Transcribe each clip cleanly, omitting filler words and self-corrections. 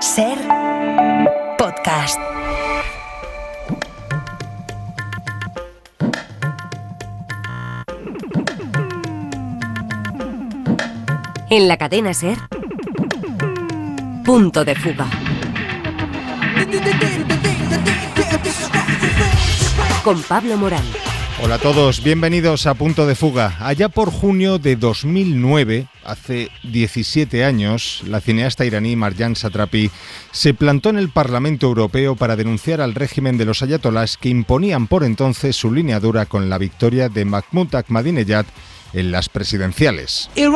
Ser podcast. En la cadena Ser, Punto de Fuga. Con Pablo Morán. Hola a todos, bienvenidos a Punto de Fuga. Allá por junio de 2009, hace 17 años, la cineasta iraní Marjan Satrapi se plantó en el Parlamento Europeo para denunciar al régimen de los ayatolás que imponían por entonces su línea dura con la victoria de Mahmoud Ahmadinejad en las presidenciales. El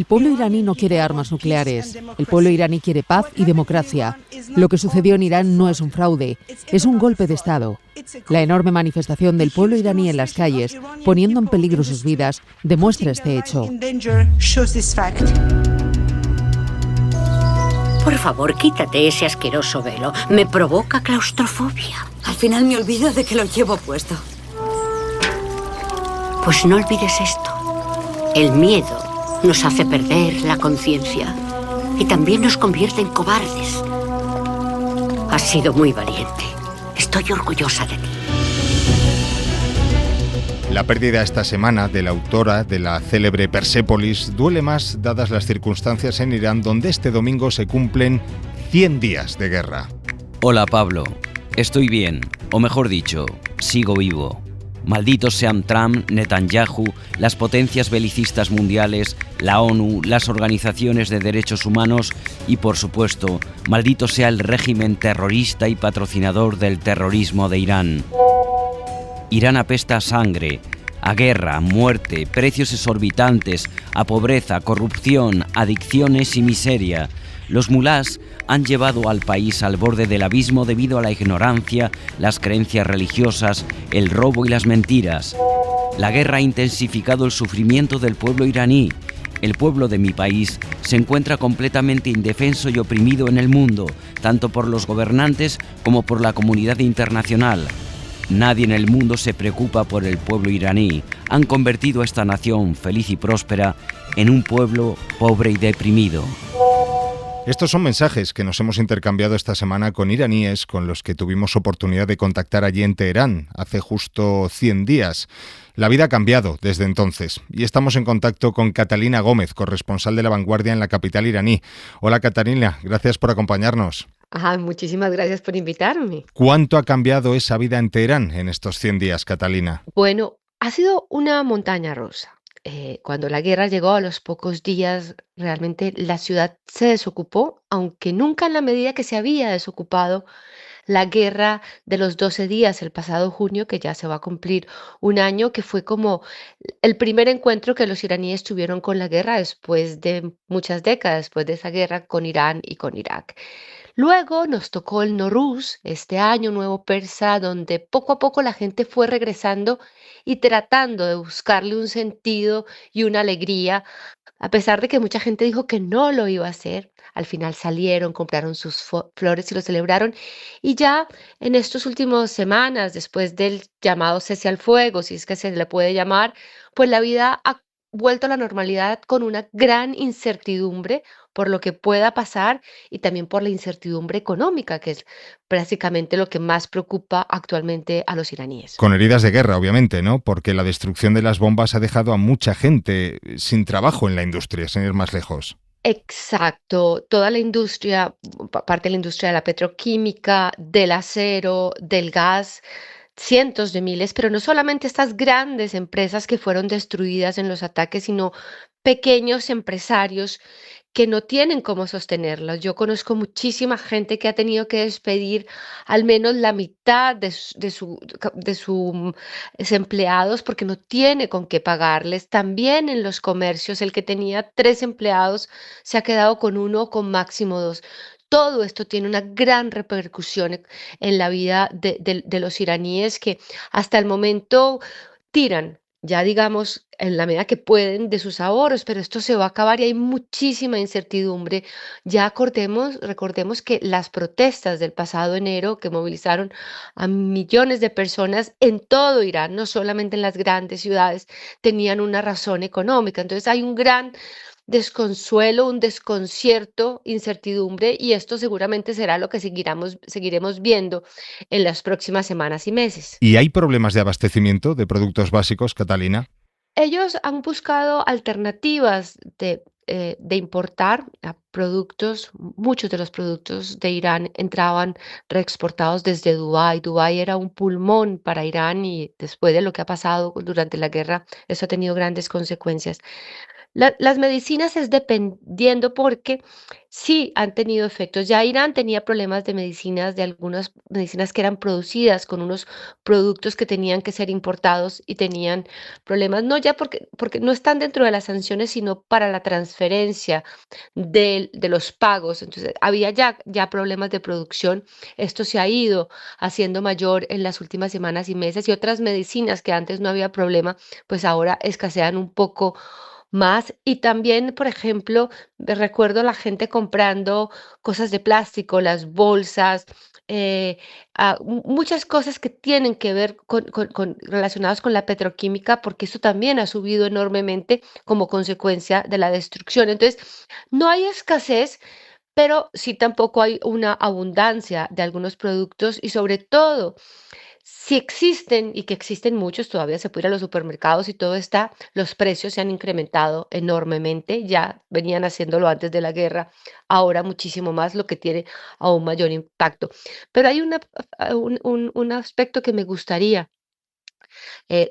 pueblo iraní no quiere armas nucleares. El pueblo iraní quiere paz y democracia. Lo que sucedió en Irán no es un fraude, es un golpe de Estado. La enorme manifestación del pueblo iraní en las calles, poniendo en peligro sus vidas, demuestra este hecho. Por favor, quítate ese asqueroso velo. Me provoca claustrofobia. Al final me olvido de que lo llevo puesto. Pues no olvides esto. El miedo nos hace perder la conciencia y también nos convierte en cobardes. Has sido muy valiente. Estoy orgullosa de ti. La pérdida esta semana de la autora de la célebre Persépolis duele más dadas las circunstancias en Irán, donde este domingo se cumplen 100 días de guerra. Hola Pablo, estoy bien, o mejor dicho, sigo vivo. Malditos sean Trump, Netanyahu, las potencias belicistas mundiales, la ONU, las organizaciones de derechos humanos y, por supuesto, maldito sea el régimen terrorista y patrocinador del terrorismo de Irán. Irán apesta a sangre, a guerra, muerte, precios exorbitantes, a pobreza, corrupción, adicciones y miseria. Los mulás han llevado al país al borde del abismo debido a la ignorancia, las creencias religiosas, el robo y las mentiras. La guerra ha intensificado el sufrimiento del pueblo iraní. El pueblo de mi país se encuentra completamente indefenso y oprimido en el mundo, tanto por los gobernantes como por la comunidad internacional. Nadie en el mundo se preocupa por el pueblo iraní. Han convertido a esta nación feliz y próspera en un pueblo pobre y deprimido. Estos son mensajes que nos hemos intercambiado esta semana con iraníes con los que tuvimos oportunidad de contactar allí en Teherán hace justo 100 días. La vida ha cambiado desde entonces y estamos en contacto con Catalina Gómez, corresponsal de La Vanguardia en la capital iraní. Hola Catalina, gracias por acompañarnos. Muchísimas gracias por invitarme. ¿Cuánto ha cambiado esa vida en Teherán en estos 100 días, Catalina? Bueno, ha sido una montaña rusa. Cuando la guerra llegó a los pocos días, realmente la ciudad se desocupó, aunque nunca en la medida que se había desocupado la guerra de los 12 días el pasado junio, que ya se va a cumplir un año, que fue como el primer encuentro que los iraníes tuvieron con la guerra después de muchas décadas, después de esa guerra con Irán y con Irak. Luego nos tocó el Nowruz, este año nuevo persa, donde poco a poco la gente fue regresando y tratando de buscarle un sentido y una alegría, a pesar de que mucha gente dijo que no lo iba a hacer. Al final salieron, compraron sus flores y lo celebraron. Y ya en estos últimos semanas, después del llamado cese al fuego, si es que se le puede llamar, pues la vida ha vuelto a la normalidad con una gran incertidumbre por lo que pueda pasar y también por la incertidumbre económica, que es prácticamente lo que más preocupa actualmente a los iraníes. Con heridas de guerra, obviamente, ¿no? Porque la destrucción de las bombas ha dejado a mucha gente sin trabajo en la industria, sin ir más lejos. Exacto, toda la industria, parte de la industria de la petroquímica, del acero, del gas, cientos de miles, pero no solamente estas grandes empresas que fueron destruidas en los ataques, sino pequeños empresarios que no tienen cómo sostenerlas. Yo conozco muchísima gente que ha tenido que despedir al menos la mitad de sus empleados porque no tiene con qué pagarles. También en los comercios, el que tenía 3 empleados se ha quedado con uno o con máximo 2. Todo esto tiene una gran repercusión en la vida de los iraníes que hasta el momento tiran, ya digamos, en la medida que pueden de sus ahorros, pero esto se va a acabar y hay muchísima incertidumbre. Ya recordemos que las protestas del pasado enero que movilizaron a millones de personas en todo Irán, no solamente en las grandes ciudades, tenían una razón económica. Entonces hay un gran desconsuelo, un desconcierto, incertidumbre, y esto seguramente será lo que seguiremos viendo en las próximas semanas y meses. ¿Y hay problemas de abastecimiento de productos básicos, Catalina? Ellos han buscado alternativas de importar a productos. Muchos de los productos de Irán entraban reexportados desde Dubái. Dubái era un pulmón para Irán y después de lo que ha pasado durante la guerra, eso ha tenido grandes consecuencias. Las medicinas es dependiendo porque sí han tenido efectos. Ya Irán tenía problemas de medicinas, de algunas medicinas que eran producidas con unos productos que tenían que ser importados y tenían problemas, no ya porque no están dentro de las sanciones, sino para la transferencia de los pagos. Entonces, había ya problemas de producción. Esto se ha ido haciendo mayor en las últimas semanas y meses, y otras medicinas que antes no había problema, pues ahora escasean un poco más. Y también, por ejemplo, recuerdo la gente comprando cosas de plástico, las bolsas, muchas cosas que tienen que ver relacionadas con la petroquímica, porque eso también ha subido enormemente como consecuencia de la destrucción. Entonces, no hay escasez, pero sí tampoco hay una abundancia de algunos productos, y sobre todo, si existen, y que existen muchos, todavía se puede ir a los supermercados y todo está, los precios se han incrementado enormemente, ya venían haciéndolo antes de la guerra, ahora muchísimo más, lo que tiene aún mayor impacto. Pero hay un aspecto que me gustaría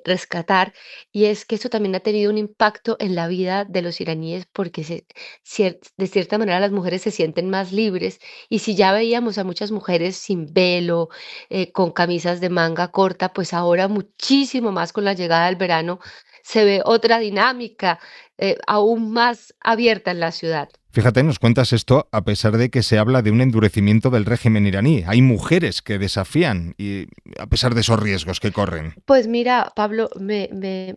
rescatar, y es que eso también ha tenido un impacto en la vida de los iraníes, porque de cierta manera las mujeres se sienten más libres, y si ya veíamos a muchas mujeres sin velo, con camisas de manga corta, pues ahora muchísimo más con la llegada del verano se ve otra dinámica aún más abierta en la ciudad. Fíjate, nos cuentas esto a pesar de que se habla de un endurecimiento del régimen iraní. Hay mujeres que desafían y a pesar de esos riesgos que corren. Pues mira, Pablo, me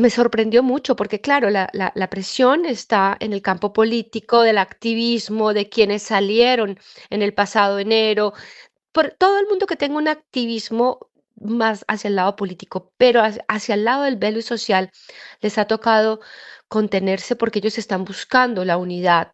sorprendió mucho porque, claro, la presión está en el campo político, del activismo, de quienes salieron en el pasado enero, por todo el mundo que tenga un activismo más hacia el lado político, pero hacia el lado del velo y social, les ha tocado contenerse porque ellos están buscando la unidad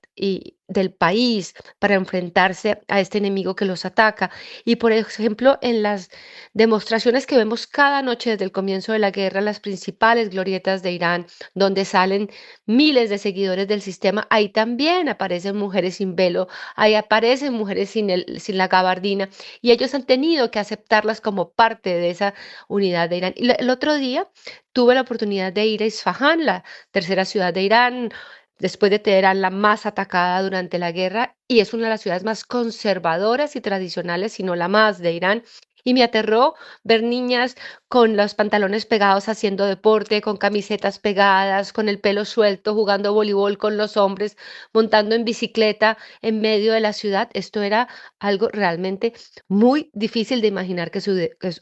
del país para enfrentarse a este enemigo que los ataca. Y por ejemplo, en las demostraciones que vemos cada noche desde el comienzo de la guerra, las principales glorietas de Irán, donde salen miles de seguidores del sistema, ahí también aparecen mujeres sin velo, ahí aparecen mujeres sin la gabardina, y ellos han tenido que aceptarlas como parte de esa unidad de Irán. Y el otro día tuve la oportunidad de ir a Isfahán, la tercera ciudad de Irán, después de Teherán, la más atacada durante la guerra, y es una de las ciudades más conservadoras y tradicionales, si no la más, de Irán. Y me aterró ver niñas con los pantalones pegados haciendo deporte, con camisetas pegadas, con el pelo suelto, jugando voleibol con los hombres, montando en bicicleta en medio de la ciudad. Esto era algo realmente muy difícil de imaginar que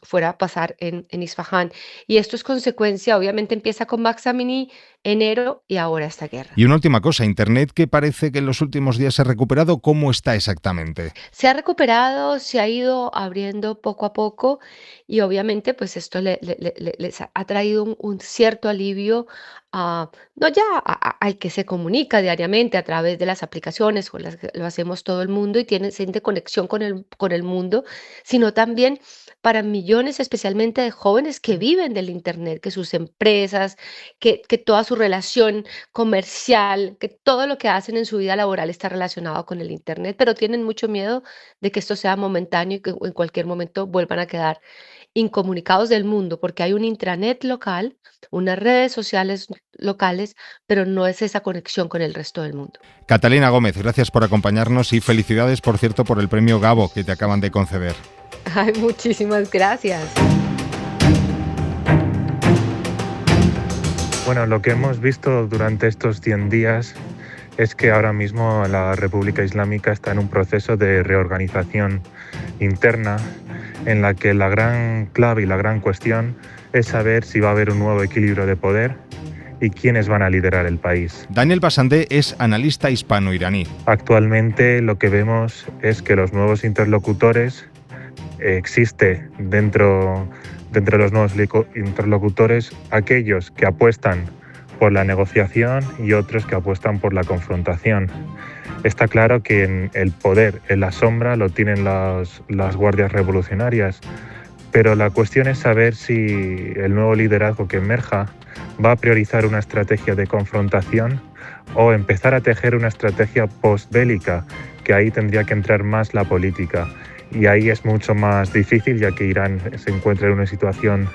fuera a pasar en Isfahán. Y esto es consecuencia, obviamente empieza con Mahsa Amini, enero, y ahora esta guerra. Y una última cosa, Internet, que parece que en los últimos días se ha recuperado, ¿cómo está exactamente? Se ha recuperado, se ha ido abriendo poco a poco, y obviamente pues esto les ha traído un cierto alivio, no ya al que se comunica diariamente a través de las aplicaciones con las que lo hacemos todo el mundo y siente conexión con el mundo, sino también para millones, especialmente de jóvenes que viven del Internet, que sus empresas, que toda su relación comercial, que todo lo que hacen en su vida laboral está relacionado con el Internet, pero tienen mucho miedo de que esto sea momentáneo y que en cualquier momento vuelvan a quedar incomunicados del mundo, porque hay un intranet local, unas redes sociales locales, pero no es esa conexión con el resto del mundo. Catalina Gómez, gracias por acompañarnos y felicidades, por cierto, por el premio Gabo que te acaban de conceder. Ay, muchísimas gracias. Bueno, lo que hemos visto durante estos 100 días es que ahora mismo la República Islámica está en un proceso de reorganización interna en la que la gran clave y la gran cuestión es saber si va a haber un nuevo equilibrio de poder y quiénes van a liderar el país. Daniel Basandé es analista hispano-iraní. Actualmente lo que vemos es que los nuevos interlocutores existe dentro de los nuevos interlocutores aquellos que apuestan por la negociación y otros que apuestan por la confrontación. Está claro que el poder en la sombra lo tienen las guardias revolucionarias, pero la cuestión es saber si el nuevo liderazgo que emerja va a priorizar una estrategia de confrontación o empezar a tejer una estrategia postbélica, que ahí tendría que entrar más la política. Y ahí es mucho más difícil, ya que Irán se encuentra en una situación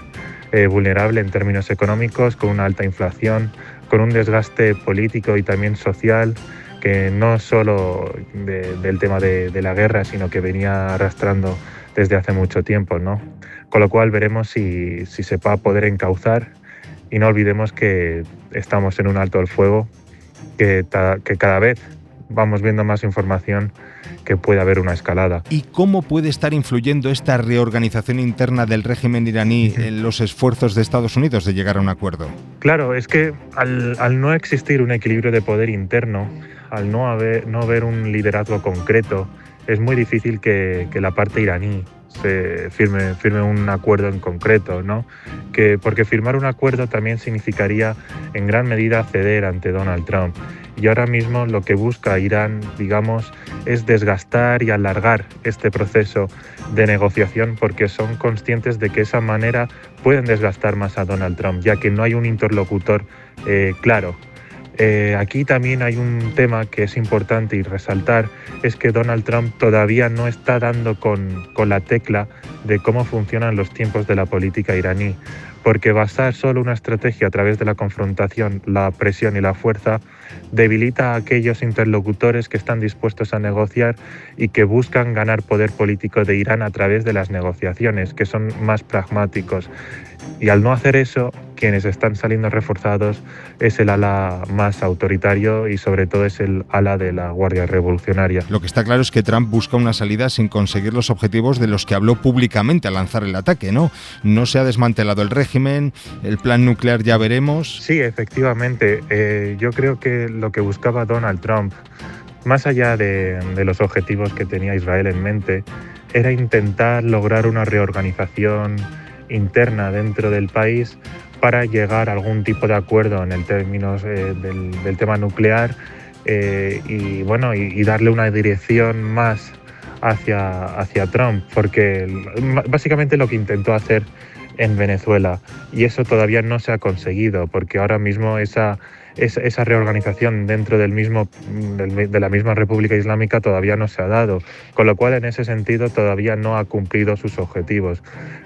vulnerable en términos económicos, con una alta inflación, con un desgaste político y también social, que no solo del tema de la guerra, sino que venía arrastrando desde hace mucho tiempo, ¿no? Con lo cual veremos si se va a poder encauzar, y no olvidemos que estamos en un alto el fuego, que cada vez vamos viendo más información que puede haber una escalada. ¿Y cómo puede estar influyendo esta reorganización interna del régimen iraní en los esfuerzos de Estados Unidos de llegar a un acuerdo? Claro, es que al no existir un equilibrio de poder interno, al no haber un liderazgo concreto, es muy difícil que la parte iraní se firme un acuerdo en concreto, ¿no? Porque firmar un acuerdo también significaría en gran medida ceder ante Donald Trump. Y ahora mismo lo que busca Irán, digamos, es desgastar y alargar este proceso de negociación, porque son conscientes de que esa manera pueden desgastar más a Donald Trump, ya que no hay un interlocutor claro. Aquí también hay un tema que es importante y resaltar, es que Donald Trump todavía no está dando con la tecla de cómo funcionan los tiempos de la política iraní, porque basar solo una estrategia a través de la confrontación, la presión y la fuerza debilita a aquellos interlocutores que están dispuestos a negociar y que buscan ganar poder político de Irán a través de las negociaciones, que son más pragmáticos. Y al no hacer eso, quienes están saliendo reforzados es el ala más autoritario y sobre todo es el ala de la Guardia Revolucionaria. Lo que está claro es que Trump busca una salida sin conseguir los objetivos de los que habló públicamente al lanzar el ataque, ¿no? No se ha desmantelado el régimen, el plan nuclear ya veremos. Sí, efectivamente. Yo creo que lo que buscaba Donald Trump, más allá de los objetivos que tenía Israel en mente, era intentar lograr una reorganización interna dentro del país para llegar a algún tipo de acuerdo en el términos del tema nuclear y darle una dirección más hacia Trump, porque básicamente lo que intentó hacer en Venezuela, y eso todavía no se ha conseguido, porque ahora mismo esa reorganización dentro de la misma República Islámica todavía no se ha dado, con lo cual en ese sentido todavía no ha cumplido sus objetivos.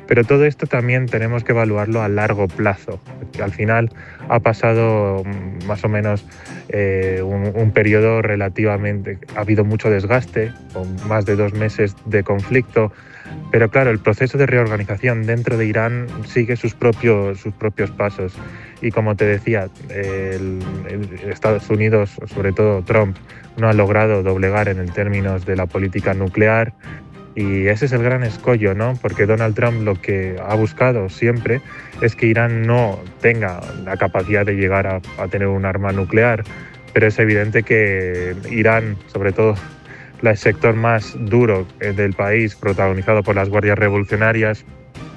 Pero todo esto también tenemos que evaluarlo a largo plazo, que al final ha pasado más o menos un periodo relativamente, ha habido mucho desgaste, con más de 2 meses de conflicto, pero claro, el proceso de reorganización dentro de Irán sigue sus propios pasos. Y como te decía, Estados Unidos, sobre todo Trump, no ha logrado doblegar en términos de la política nuclear, y ese es el gran escollo, ¿no? Porque Donald Trump lo que ha buscado siempre es que Irán no tenga la capacidad de llegar a tener un arma nuclear, pero es evidente que Irán, sobre todo el sector más duro del país, protagonizado por las guardias revolucionarias,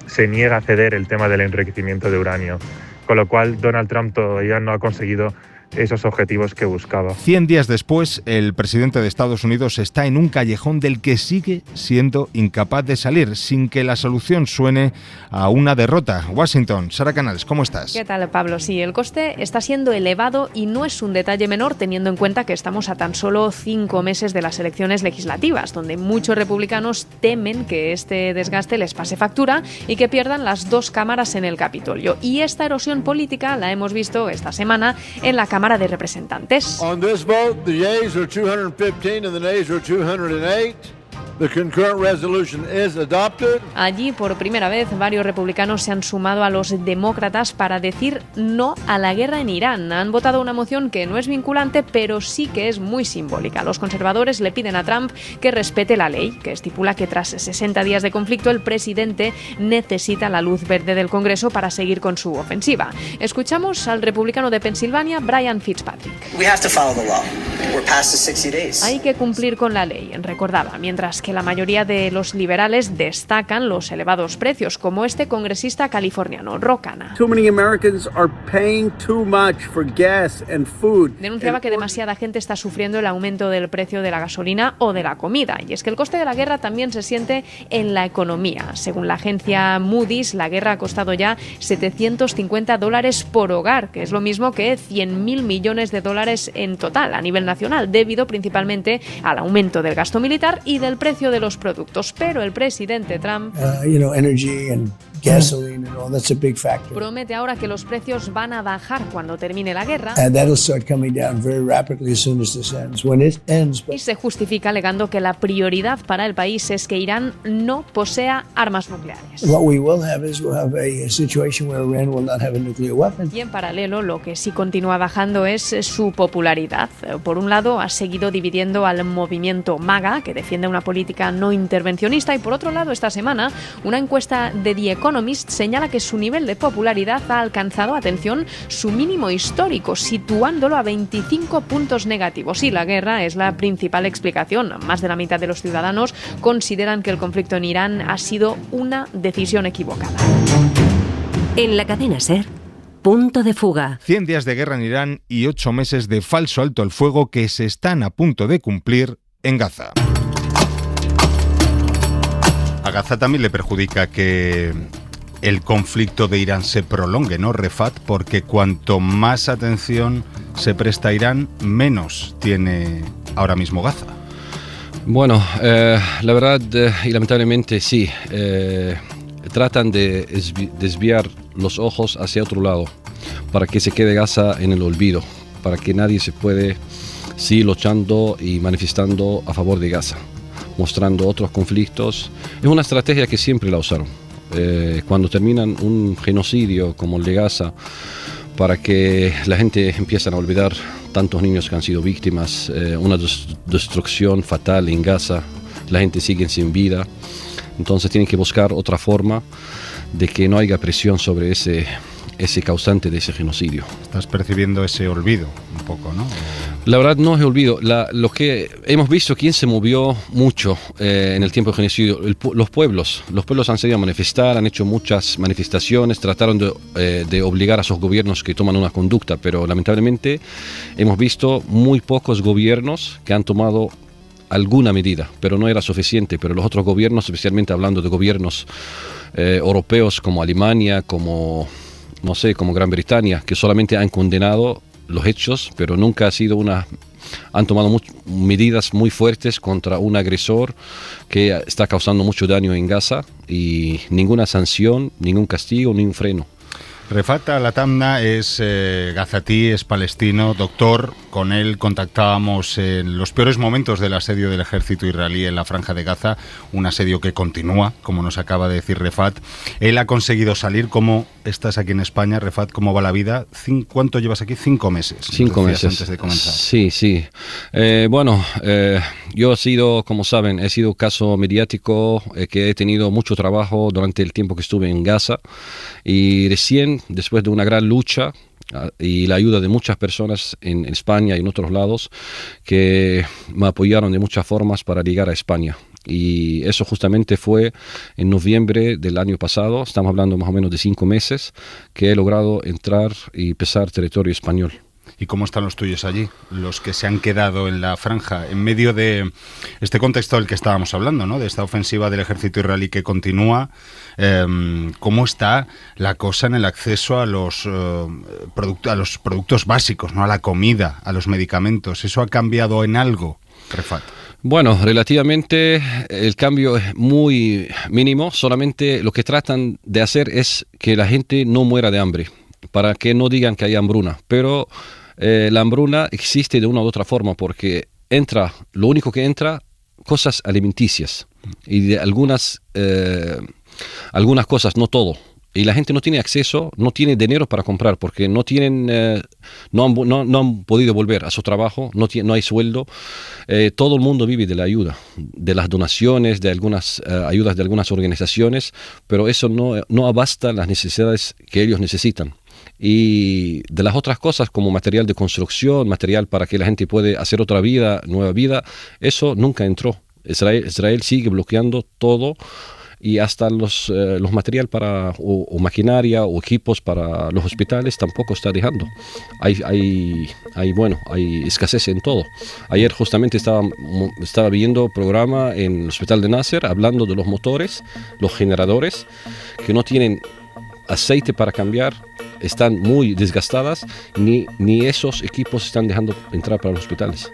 se niega a ceder el tema del enriquecimiento de uranio, con lo cual Donald Trump todavía no ha conseguido esos objetivos que buscaba. 100 días después, el presidente de Estados Unidos está en un callejón del que sigue siendo incapaz de salir, sin que la solución suene a una derrota. Washington, Sara Canales, ¿cómo estás? ¿Qué tal, Pablo? Sí, el coste está siendo elevado y no es un detalle menor, teniendo en cuenta que estamos a tan solo 5 meses de las elecciones legislativas, donde muchos republicanos temen que este desgaste les pase factura y que pierdan las 2 cámaras en el Capitolio. Y esta erosión política la hemos visto esta semana en la Cámara de Representantes. On this vote, the yeas are 215 and the nays are 208. The concurrent resolution is adopted. Allí, por primera vez, varios republicanos se han sumado a los demócratas para decir no a la guerra en Irán. Han votado una moción que no es vinculante, pero sí que es muy simbólica. Los conservadores le piden a Trump que respete la ley, que estipula que tras 60 días de conflicto, el presidente necesita la luz verde del Congreso para seguir con su ofensiva. Escuchamos al republicano de Pensilvania, Brian Fitzpatrick. We have to follow the law. We're past the 60 days. Hay que cumplir con la ley, recordaba, mientras que que la mayoría de los liberales destacan los elevados precios, como este congresista californiano, Ro Khanna. Denunciaba que demasiada gente está sufriendo el aumento del precio de la gasolina o de la comida, y es que el coste de la guerra también se siente en la economía. Según la agencia Moody's, la guerra ha costado ya $750 por hogar, que es lo mismo que 100.000 millones de dólares en total a nivel nacional, debido principalmente al aumento del gasto militar y del precio de los productos. Pero el presidente Trump promete ahora que los precios van a bajar cuando termine la guerra y se justifica alegando que la prioridad para el país es que Irán no posea armas nucleares. Y en paralelo, lo que sí continúa bajando es su popularidad. Por un lado, ha seguido dividiendo al movimiento MAGA, que defiende una política no intervencionista, y por otro lado, esta semana, una encuesta de The Economist señala que su nivel de popularidad ha alcanzado, atención, su mínimo histórico, situándolo a 25 puntos negativos. Y la guerra es la principal explicación. Más de la mitad de los ciudadanos consideran que el conflicto en Irán ha sido una decisión equivocada. En la cadena SER, Punto de Fuga. 100 días de guerra en Irán y 8 meses de falso alto el fuego que se están a punto de cumplir en Gaza. A Gaza también le perjudica que el conflicto de Irán se prolongue, ¿no, Refat? Porque cuanto más atención se presta a Irán, menos tiene ahora mismo Gaza. Bueno, la verdad y lamentablemente sí. Tratan de desviar los ojos hacia otro lado para que se quede Gaza en el olvido, para que nadie se puede seguir luchando y manifestando a favor de Gaza, mostrando otros conflictos. Es una estrategia que siempre la usaron. Cuando terminan un genocidio como el de Gaza, para que la gente empiece a olvidar tantos niños que han sido víctimas, una destrucción fatal en Gaza, la gente sigue sin vida, entonces tienen que buscar otra forma de que no haya presión sobre ese causante de ese genocidio. Estás percibiendo ese olvido un poco, ¿no? La verdad no es olvido. Lo que hemos visto, quién se movió mucho en el tiempo del genocidio, los pueblos. Los pueblos han salido a manifestar, han hecho muchas manifestaciones, trataron de obligar a sus gobiernos que toman una conducta, pero lamentablemente hemos visto muy pocos gobiernos que han tomado alguna medida, pero no era suficiente. Pero los otros gobiernos, especialmente hablando de gobiernos europeos como Alemania, como Gran Bretaña, que solamente han condenado los hechos, pero nunca han tomado medidas muy fuertes contra un agresor que está causando mucho daño en Gaza, y ninguna sanción, ningún castigo, ni un freno. Refat Al-Atamna es gazatí, es palestino, doctor. Con él contactábamos en los peores momentos del asedio del ejército israelí en la Franja de Gaza, un asedio que continúa, como nos acaba de decir Refat. Él ha conseguido salir. ¿Cómo estás aquí en España, Refat? ¿Cómo va la vida? ¿Cuánto llevas aquí? 5 meses. 5 meses. Antes de comenzar. Sí. Yo he sido, como saben, caso mediático, que he tenido mucho trabajo durante el tiempo que estuve en Gaza, y recién, después de una gran lucha y la ayuda de muchas personas en España y en otros lados que me apoyaron de muchas formas para llegar a España. Y eso justamente fue en noviembre del año pasado, estamos hablando más o menos de 5 meses, que he logrado entrar y pisar territorio español. ¿Y cómo están los tuyos allí? Los que se han quedado en la franja, en medio de este contexto del que estábamos hablando, ¿no? De esta ofensiva del ejército israelí que continúa. ¿Cómo está la cosa en el acceso a los productos básicos, ¿no? A la comida, a los medicamentos? ¿Eso ha cambiado en algo, Refat? Bueno, relativamente el cambio es muy mínimo. Solamente lo que tratan de hacer es que la gente no muera de hambre, para que no digan que hay hambruna. Pero la hambruna existe de una u otra forma, porque lo único que entra, cosas alimenticias, y de algunas cosas, no todo. Y la gente no tiene acceso, no tiene dinero para comprar, porque no han podido volver a su trabajo, no hay sueldo. Todo el mundo vive de la ayuda, de las donaciones, de algunas ayudas de algunas organizaciones, pero eso no abasta las necesidades que ellos necesitan. Y de las otras cosas, como material de construcción, material para que la gente pueda hacer otra vida, nueva vida, eso nunca entró. Israel sigue bloqueando todo y hasta los materiales para o maquinaria o equipos para los hospitales tampoco está dejando. Hay escasez en todo. Ayer justamente estaba viendo programa en el hospital de Nasser hablando de los motores, los generadores que no tienen aceite para cambiar, están muy desgastadas, ni esos equipos están dejando entrar para los hospitales.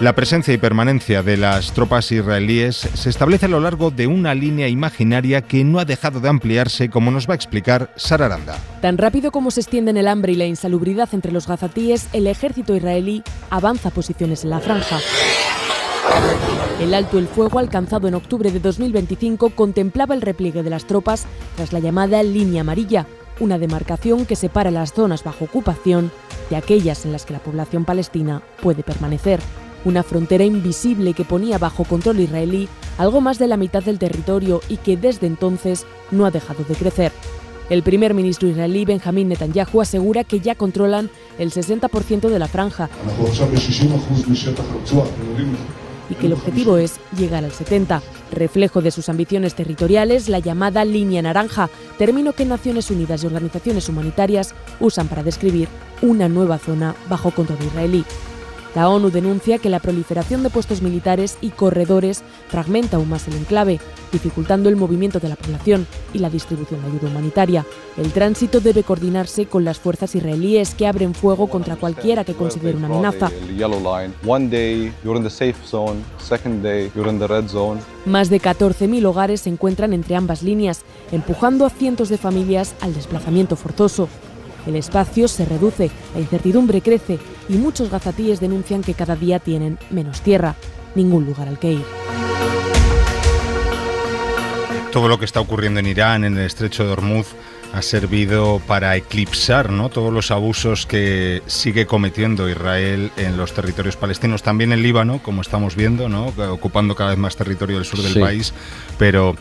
La presencia y permanencia de las tropas israelíes se establece a lo largo de una línea imaginaria que no ha dejado de ampliarse, como nos va a explicar Sara Aranda. Tan rápido como se extienden el hambre y la insalubridad entre los gazatíes, el ejército israelí avanza posiciones en la franja. El alto el fuego alcanzado en octubre de 2025 contemplaba el repliegue de las tropas tras la llamada Línea Amarilla, una demarcación que separa las zonas bajo ocupación de aquellas en las que la población palestina puede permanecer. Una frontera invisible que ponía bajo control israelí algo más de la mitad del territorio y que desde entonces no ha dejado de crecer. El primer ministro israelí Benjamín Netanyahu asegura que ya controlan el 60% de la franja y que el objetivo es llegar al 70%. Reflejo de sus ambiciones territoriales, la llamada Línea Naranja, término que Naciones Unidas y organizaciones humanitarias usan para describir una nueva zona bajo control israelí. La ONU denuncia que la proliferación de puestos militares y corredores fragmenta aún más el enclave, dificultando el movimiento de la población y la distribución de ayuda humanitaria. El tránsito debe coordinarse con las fuerzas israelíes que abren fuego contra cualquiera que considere una amenaza. Más de 14.000 hogares se encuentran entre ambas líneas, empujando a cientos de familias al desplazamiento forzoso. El espacio se reduce, la incertidumbre crece y muchos gazatíes denuncian que cada día tienen menos tierra, ningún lugar al que ir. Todo lo que está ocurriendo en Irán, en el estrecho de Hormuz, ha servido para eclipsar, ¿no?, todos los abusos que sigue cometiendo Israel en los territorios palestinos, también en Líbano, como estamos viendo, ¿no?, ocupando cada vez más territorio del sur del país, pero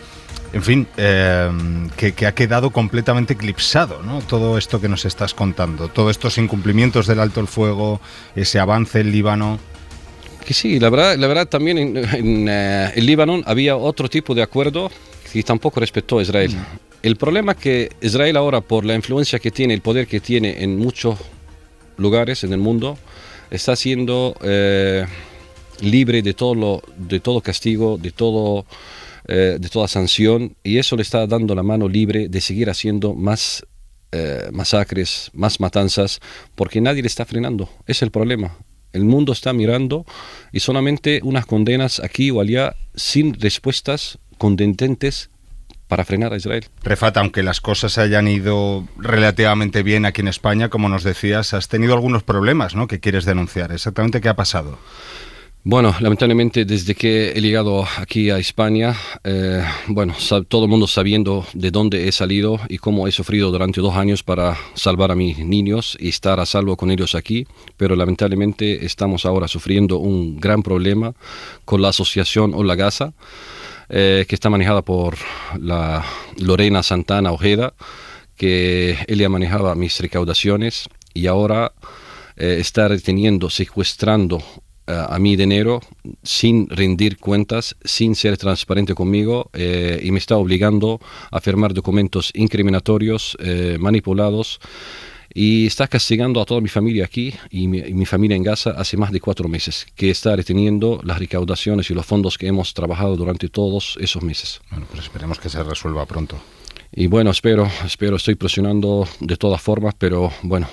en fin, que ha quedado completamente eclipsado, ¿no?, todo esto que nos estás contando, todos estos incumplimientos del alto el fuego, ese avance en Líbano. Que sí, la verdad también en el Líbano había otro tipo de acuerdo que tampoco respetó Israel. El problema es que Israel ahora, por la influencia que tiene, el poder que tiene en muchos lugares en el mundo, está siendo libre de todo castigo, de toda sanción, y eso le está dando la mano libre de seguir haciendo más masacres, más matanzas, porque nadie le está frenando. Es el problema. El mundo está mirando y solamente unas condenas aquí o allá sin respuestas contundentes para frenar a Israel. Refat, aunque las cosas hayan ido relativamente bien aquí en España, como nos decías, has tenido algunos problemas, ¿no?, que quieres denunciar. ¿Exactamente qué ha pasado? Bueno, lamentablemente desde que he llegado aquí a España, todo el mundo sabiendo de dónde he salido y cómo he sufrido durante 2 años para salvar a mis niños y estar a salvo con ellos aquí, pero lamentablemente estamos ahora sufriendo un gran problema con la asociación Hola Gaza, que está manejada por la Lorena Santana Ojeda, que ella manejaba mis recaudaciones y ahora está reteniendo, secuestrando a mi dinero sin rendir cuentas, sin ser transparente conmigo, y me está obligando a firmar documentos incriminatorios, manipulados, y está castigando a toda mi familia aquí y mi familia en Gaza hace más de 4 meses, que está reteniendo las recaudaciones y los fondos que hemos trabajado durante todos esos meses. Bueno, pues esperemos que se resuelva pronto. Y bueno, espero, estoy presionando de todas formas, pero bueno,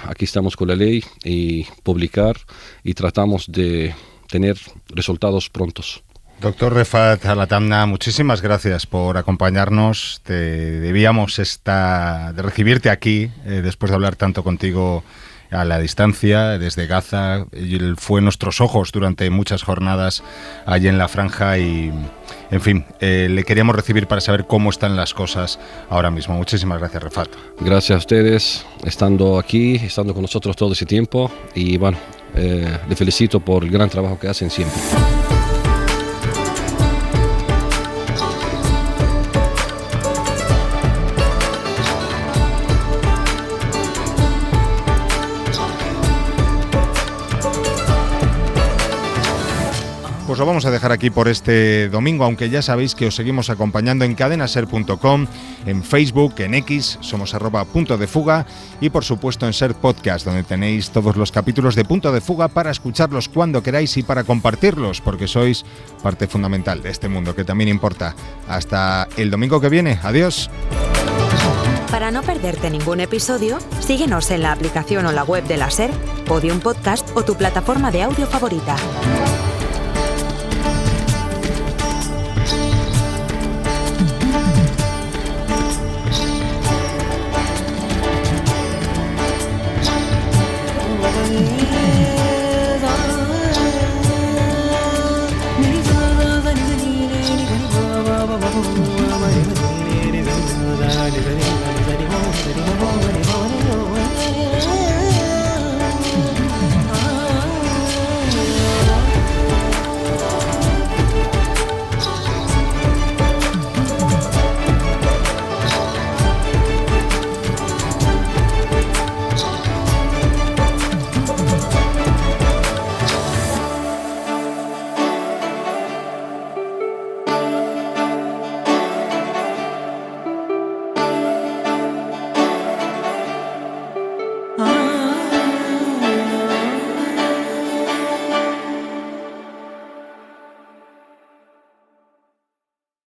aquí estamos con la ley y publicar y tratamos de tener resultados prontos. Doctor Refat Al-Atamna, muchísimas gracias por acompañarnos. Debíamos de recibirte aquí después de hablar tanto contigo a la distancia, desde Gaza. Él fue en nuestros ojos durante muchas jornadas allí en la franja y, en fin, le queríamos recibir para saber cómo están las cosas ahora mismo. Muchísimas gracias, Refat. Gracias a ustedes, estando aquí, estando con nosotros todo ese tiempo, y bueno, le felicito por el gran trabajo que hacen siempre. pues lo vamos a dejar aquí por este domingo, aunque ya sabéis que os seguimos acompañando en cadenaser.com, en Facebook, en X, somos @Punto de Fuga, y por supuesto en Ser Podcast, donde tenéis todos los capítulos de Punto de Fuga para escucharlos cuando queráis y para compartirlos, porque sois parte fundamental de este mundo que también importa. Hasta el domingo que viene. Adiós. Para no perderte ningún episodio, síguenos en la aplicación o la web de la SER, Podium Podcast o tu plataforma de audio favorita.